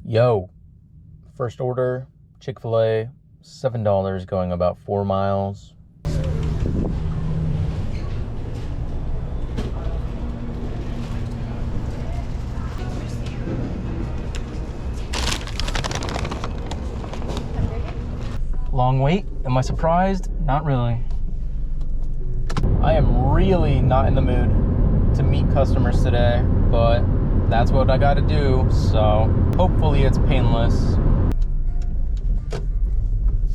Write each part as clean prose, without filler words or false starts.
Yo, first order, Chick-fil-A, $7 going about 4 miles. Long wait, am I surprised? Not really. I am really not in the mood to meet customers today, but that's what I gotta do, so hopefully it's painless.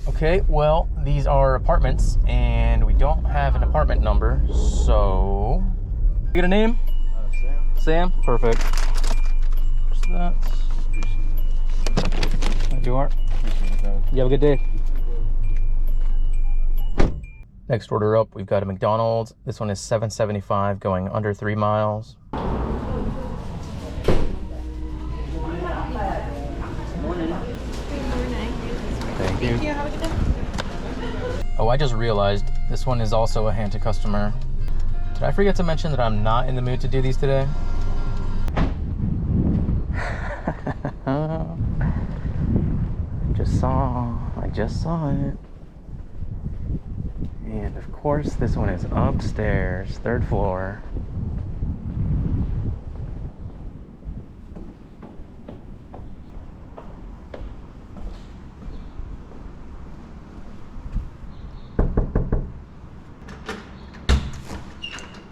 Okay, well, these are apartments, and we don't have an apartment number, so... You get a name? Sam. Sam? Perfect. What's that? There you are. You have a good day. Next order up, we've got a McDonald's. This one is $7.75 going under 3 miles. Thank you. Have a good day. Oh, I just realized this one is also a hand to customer. Did I forget to mention that I'm not in the mood to do these today? I just saw it. And of course, this one is upstairs, 3rd floor.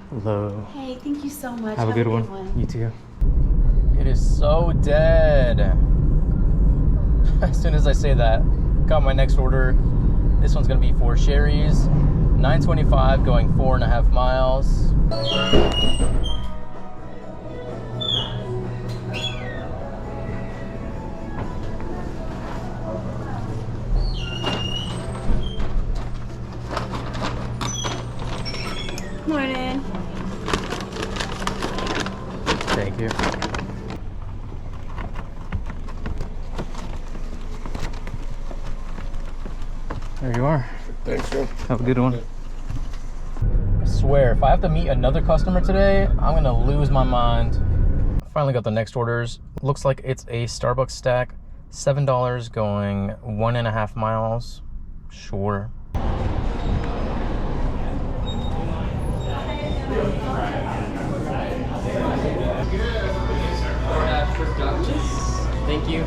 Hello. Hey, thank you so much. Have a good one. You too. It is so dead. As soon as I say that, got my next order. This one's gonna be 4 Sherry's, $9.25 going 4.5 miles. Morning. Thank you. There you are. Thanks, sir. Have a good one. I swear, if I have to meet another customer today, I'm gonna lose my mind. Finally got the next orders. Looks like it's a Starbucks stack. $7 going 1.5 miles. Sure. Thank you.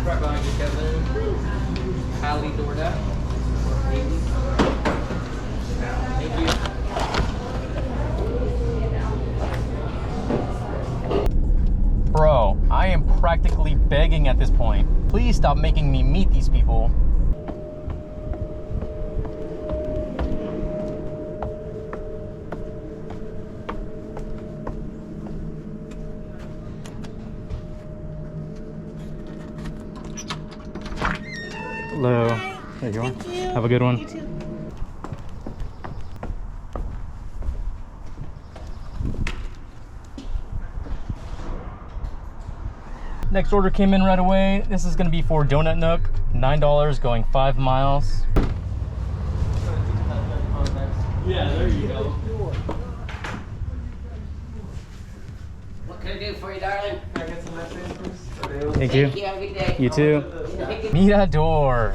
Right behind you, Kevin. Hallie DoorDash. Thank you. Bro, I am practically begging at this point. Please stop making me meet these people. Hello. There you are. Thank you. Have a good one. You too. Next order came in right away. This is gonna be for Donut Nook. $9 going 5 miles. Yeah, there you go. What can I do for you, darling? Can I get some messages? Thank you. Have a good day. You too. Mirador.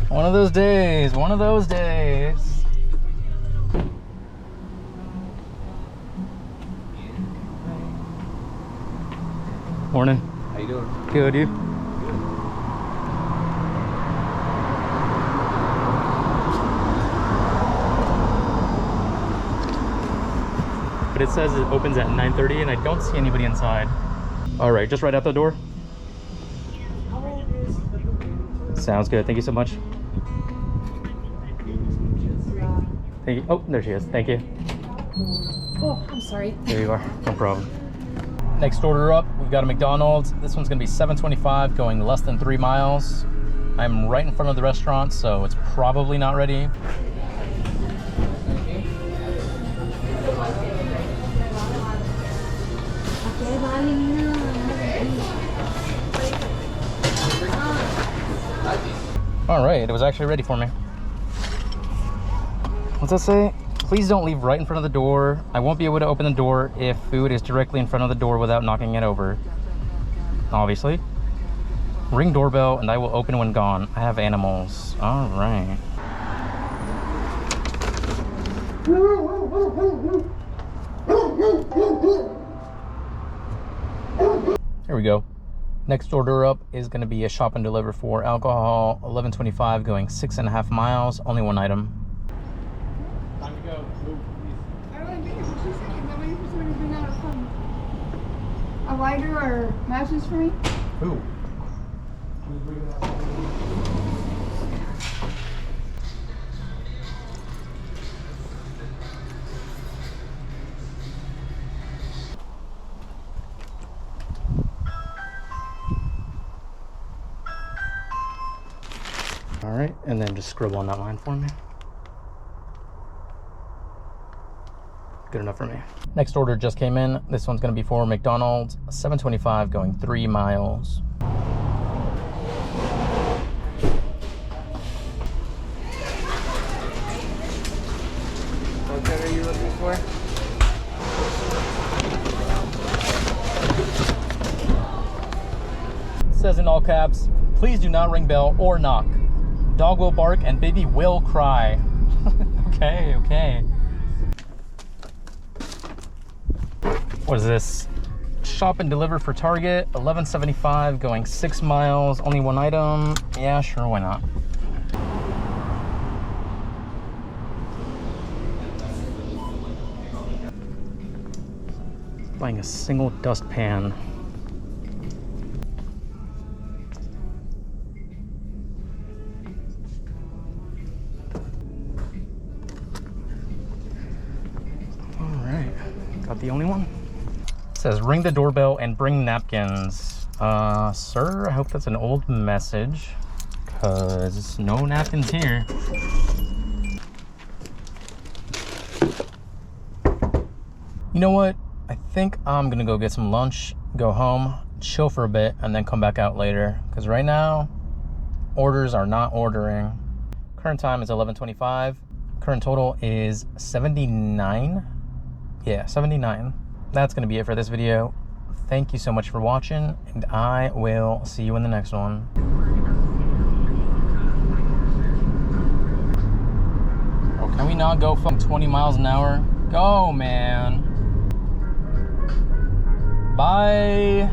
One of those days. One of those days. Morning. How you doing? Good, you? But it says it opens at 9:30 and I don't see anybody inside. All right, just right out the door. Sounds good. Thank you so much. Thank you. Oh, there she is. Thank you. Oh, I'm sorry. There you are. No problem. Next order up, we've got a McDonald's. This one's gonna be $7.25 going less than 3 miles. I'm right in front of the restaurant, so it's probably not ready. All right, it was actually ready for me. What's that say? Please don't leave right in front of the door. I won't be able to open the door if food is directly in front of the door without knocking it over. Obviously. Ring doorbell and I will open when gone. I have animals. All right. Here we go. Next order up is going to be a shop and deliver for alcohol, $11.25, going 6.5 miles, only one item. Time to go. Move, please. I don't think it's what she said. I'm waiting for somebody to bring out a lighter or matches for me. Who? Who's bringing that? All right, and then just scribble on that line for me. Good enough for me. Next order just came in. This one's gonna be for McDonald's, $7.25, going 3 miles. What are you looking for? It says in all caps, please do not ring bell or knock. Dog will bark and baby will cry. Okay, okay. What is this? Shop and deliver for Target, $11.75, going 6 miles, only one item. Yeah, sure, why not? Buying a single dustpan. All right, got the only one. It says ring the doorbell and bring napkins. Sir, I hope that's an old message, cause no napkins here. You know what? I think I'm gonna go get some lunch, go home, chill for a bit, and then come back out later. Because right now, orders are not ordering. Current time is 11:25. Current total is 79. Yeah, 79. That's gonna be it for this video. Thank you so much for watching, and I will see you in the next one. Oh, can we not go from 20 miles an hour? Go, man. Bye.